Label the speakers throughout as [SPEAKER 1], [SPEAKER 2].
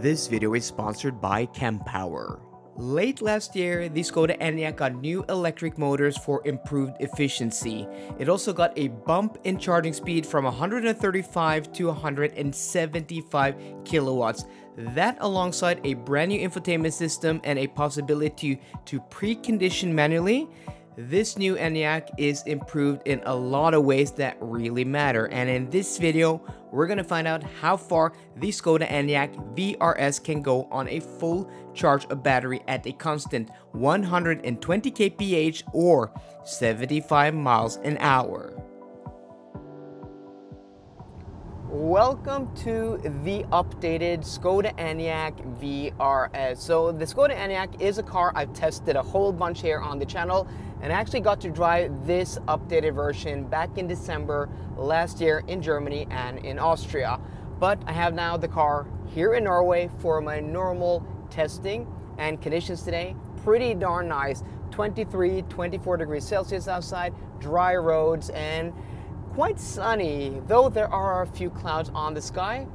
[SPEAKER 1] This video is sponsored by ChemPower. Late last year, the Skoda Enyaq got new electric motors for improved efficiency. It also got a bump in charging speed from 135 to 175 kilowatts. That alongside a brand new infotainment system and a possibility to precondition manually. This new Enyaq is improved in a lot of ways that really matter, and in this video we're gonna find out how far the Skoda Enyaq vRS can go on a full charge of battery at a constant 120 kph or 75 miles an hour. Welcome to the updated Skoda Enyaq vRS. So the Skoda Enyaq is a car I've tested a whole bunch here on the channel, and I actually got to drive this updated version back in December last year in Germany and in Austria. But I have now the car here in Norway for my normal testing, and conditions today pretty darn nice. 23-24 degrees Celsius outside, dry roads, and quite sunny. Though there are a few clouds on the sky,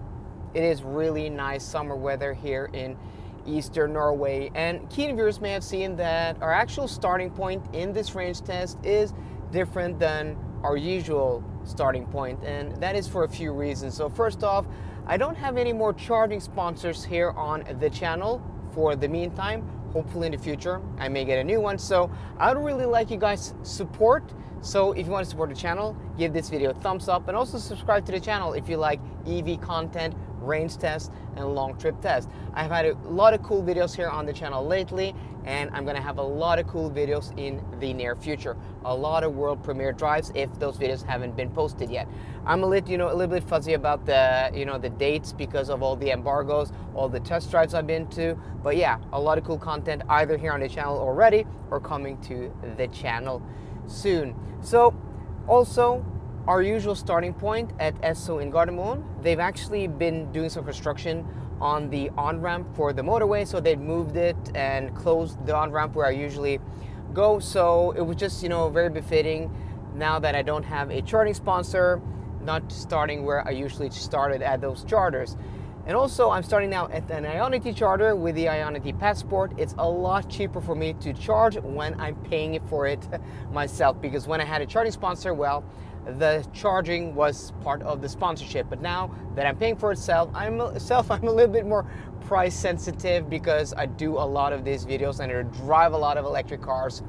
[SPEAKER 1] it is really nice summer weather here in eastern Norway. And keen viewers may have seen that our actual starting point in this range test is different than our usual starting point, and that is for a few reasons. So first off, I don't have any more charging sponsors here on the channel for the meantime. Hopefully in the future I may get a new one, so I would really like you guys' support. So if you want to support the channel, give this video a thumbs up, and also subscribe to the channel if you like EV content, range tests, and long trip tests. I've had a lot of cool videos here on the channel lately, and I'm gonna have a lot of cool videos in the near future. A lot of world premiere drives if those videos haven't been posted yet. I'm a little bit fuzzy about the the dates because of all the embargoes, all the test drives I've been to. But yeah, a lot of cool content either here on the channel already or coming to the channel soon. So also our usual starting point at Esso in Gardermoen, they've actually been doing some construction on the on-ramp for the motorway, so they've moved it and closed the on-ramp where I usually go. So it was just very befitting now that I don't have a charging sponsor, not starting where I usually started at those chargers. And also I'm starting now at an Ionity charger with the Ionity Passport. It's a lot cheaper for me to charge when I'm paying for it myself, because when I had a charging sponsor, well, the charging was part of the sponsorship. But now that I'm paying for itself, I'm a little bit more price sensitive, because I do a lot of these videos and I drive a lot of electric cars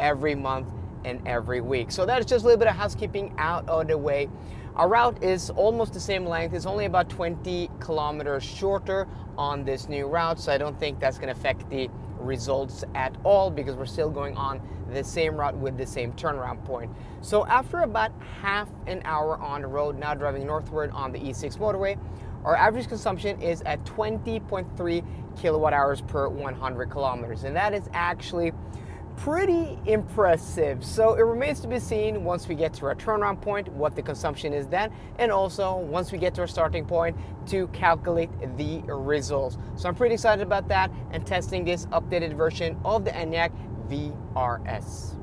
[SPEAKER 1] every month and every week. So that is just a little bit of housekeeping out of the way. Our route is almost the same length. It's only about 20 kilometers shorter on this new route, so I don't think that's going to affect the results at all, because we're still going on the same route with the same turnaround point. So after about half an hour on the road, now driving northward on the E6 motorway, our average consumption is at 20.3 kilowatt hours per 100 kilometers, and that is actually pretty impressive. So it remains to be seen once we get to our turnaround point what the consumption is then, and also once we get to our starting point to calculate the results. So I'm pretty excited about that and testing this updated version of the Enyaq vRS.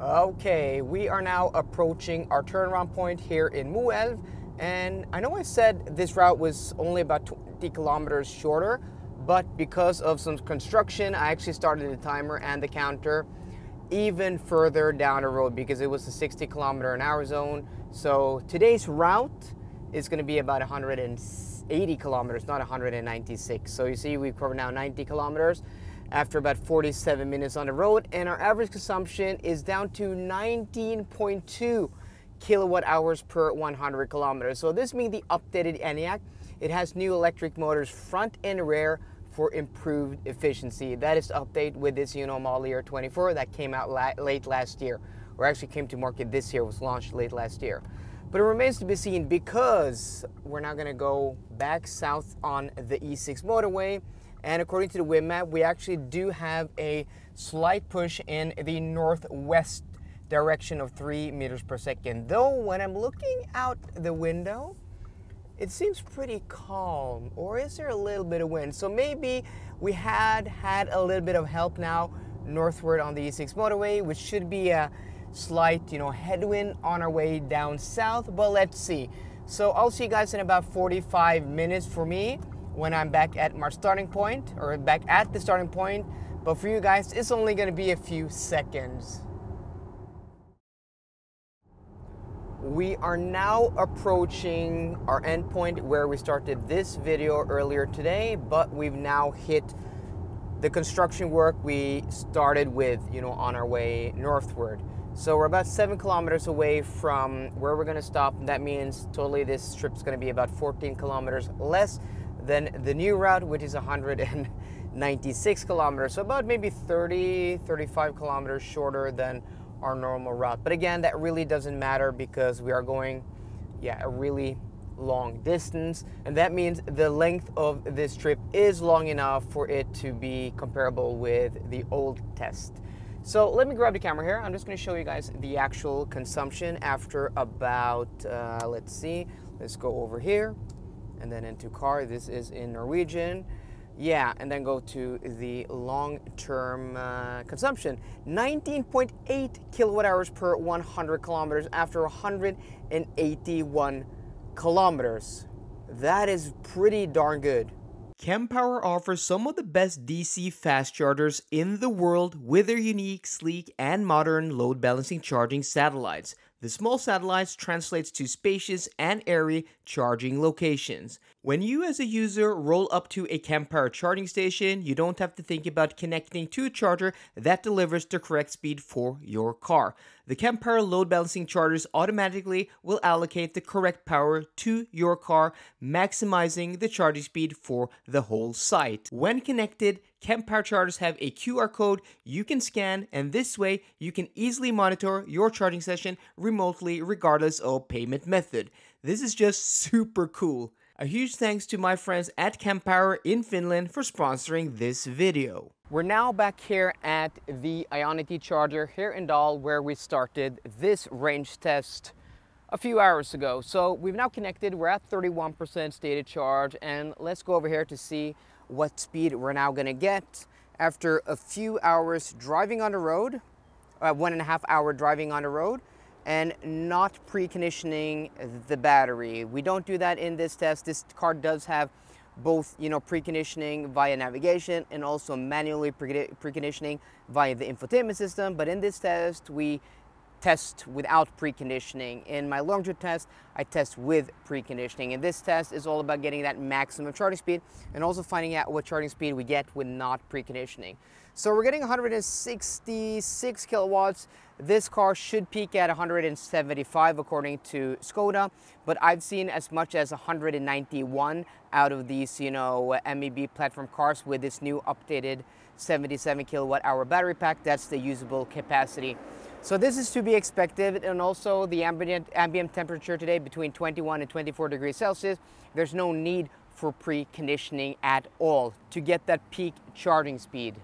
[SPEAKER 1] Okay, we are now approaching our turnaround point here in Moelv, and I know I said this route was only about 20 kilometers shorter, but because of some construction, I actually started the timer and the counter even further down the road, because it was a 60 kilometer an hour zone. So today's route is going to be about 180 kilometers, not 196. So you see we've covered now 90 kilometers after about 47 minutes on the road, and our average consumption is down to 19.2 kilowatt hours per 100 kilometers. So this means the updated Enyaq, it has new electric motors front and rear for improved efficiency. That is the update with this model year 24 that came out late last year, or actually came to market this year, was launched late last year. But it remains to be seen, because we're now going to go back south on the E6 motorway, and according to the wind map, we actually do have a slight push in the northwest direction of 3 meters per second. Though when I'm looking out the window, it seems pretty calm, or is there a little bit of wind? So maybe we had a little bit of help now northward on the E6 motorway, which should be a slight headwind on our way down south, but let's see. So I'll see you guys in about 45 minutes for me when I'm back at my starting point, or back at the starting point. But for you guys, it's only going to be a few seconds. We are now approaching our endpoint where we started this video earlier today, but we've now hit the construction work we started with, on our way northward. So we're about 7 kilometers away from where we're going to stop. And that means totally this trip's going to be about 14 kilometers less than the new route, which is 196 kilometers. So about maybe 30, 35 kilometers shorter than our normal route. But again, that really doesn't matter because we are going, a really long distance. And that means the length of this trip is long enough for it to be comparable with the old test. So let me grab the camera here. I'm just going to show you guys the actual consumption after about, let's go over here and then into car. This is in Norwegian. And then go to the long-term consumption. 19.8 kilowatt hours per 100 kilometers after 181 kilometers. That is pretty darn good. Kempower offers some of the best DC fast chargers in the world with their unique, sleek, and modern load balancing charging satellites. The small satellites translates to spacious and airy charging locations. When you as a user roll up to a Kempower charging station, you don't have to think about connecting to a charger that delivers the correct speed for your car. The Kempower load balancing chargers automatically will allocate the correct power to your car, maximizing the charging speed for the whole site. When connected, Kempower chargers have a QR code you can scan, and this way you can easily monitor your charging session remotely regardless of payment method. This is just super cool. A huge thanks to my friends at Kempower in Finland for sponsoring this video. We're now back here at the Ionity charger here in Dal, where we started this range test a few hours ago. So we've now connected, we're at 31% stated charge, and let's go over here to see what speed we're now gonna get after a few hours driving on the road, 1.5 hour driving on the road, and not preconditioning the battery. We don't do that in this test. This car does have both, preconditioning via navigation and also manually preconditioning via the infotainment system. But in this test, we test without preconditioning. In my long trip test, I test with preconditioning. And this test is all about getting that maximum charging speed and also finding out what charging speed we get with not preconditioning. So we're getting 166 kilowatts. This car should peak at 175 according to Skoda, but I've seen as much as 191 out of these, MEB platform cars with this new updated 77 kilowatt hour battery pack. That's the usable capacity. So this is to be expected, and also the ambient temperature today between 21 and 24 degrees Celsius. There's no need for preconditioning at all to get that peak charging speed.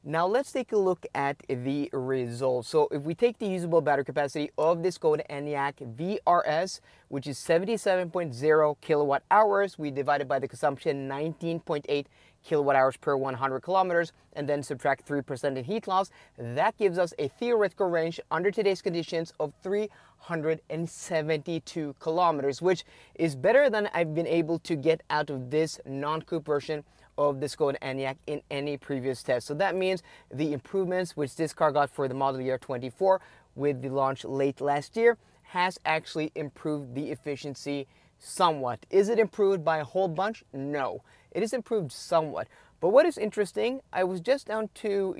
[SPEAKER 1] Now let's take a look at the results. So if we take the usable battery capacity of this Skoda Enyaq vRS, which is 77.0 kilowatt hours, we divide it by the consumption 19.8 kilowatt hours per 100 kilometers, and then subtract 3% in heat loss, that gives us a theoretical range under today's conditions of 372 kilometers, which is better than I've been able to get out of this non-coupe version of the Skoda Enyaq in any previous test. So that means the improvements which this car got for the model year 24 with the launch late last year has actually improved the efficiency somewhat. Is it improved by a whole bunch? No, it is improved somewhat. But what is interesting, I was just down to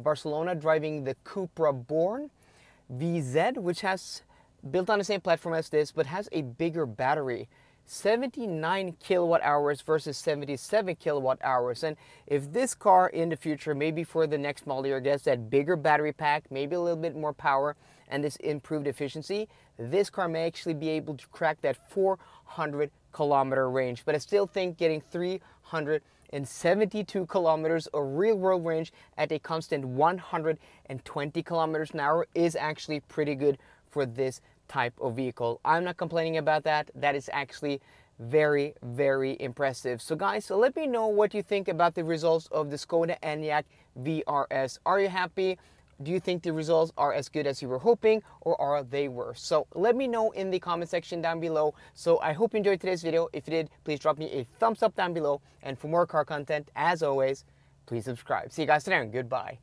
[SPEAKER 1] Barcelona driving the Cupra Born VZ, which has built on the same platform as this, but has a bigger battery. 79 kilowatt hours versus 77 kilowatt hours. And if this car in the future, maybe for the next model year, gets that bigger battery pack, maybe a little bit more power and this improved efficiency, this car may actually be able to crack that 400 kilometer range. But I still think getting 372 kilometers of real world range at a constant 120 kilometers an hour is actually pretty good for this type of vehicle. I'm not complaining about that. That is actually very, very impressive. So guys, let me know what you think about the results of the Skoda Enyaq vRS. Are you happy? Do you think the results are as good as you were hoping, or are they worse? So let me know in the comment section down below. So I hope you enjoyed today's video. If you did, please drop me a thumbs up down below. And for more car content, as always, please subscribe. See you guys today and goodbye.